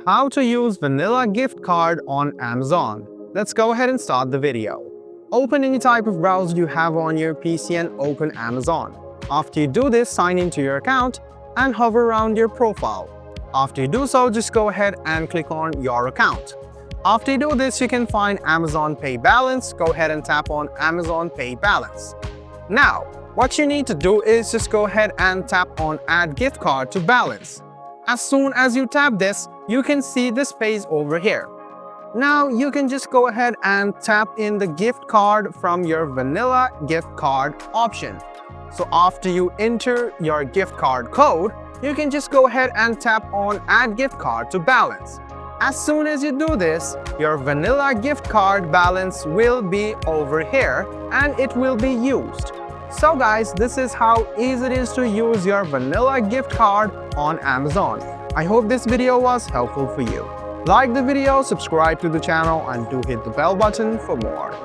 How to use Vanilla gift card on Amazon. Let's go ahead and start the video. Open any type of browser you have on your PC and open Amazon. After you do this, sign into your account and hover around your profile. After you do so, just go ahead and click on your account. After you do this, you can find Amazon Pay Balance. Go ahead and tap on Amazon Pay Balance. Now, what you need to do is just go ahead and tap on Add Gift Card to Balance. As soon as you tap this, you can see this page over here. Now you can just go ahead and tap in the gift card from your Vanilla gift card option. So after you enter your gift card code, you can just go ahead and tap on Add Gift Card to Balance. As soon as you do this, your Vanilla gift card balance will be over here and it will be used. So guys, this is how easy it is to use your Vanilla gift card on Amazon. I hope this video was helpful for you. Like the video, subscribe to the channel and do hit the bell button for more.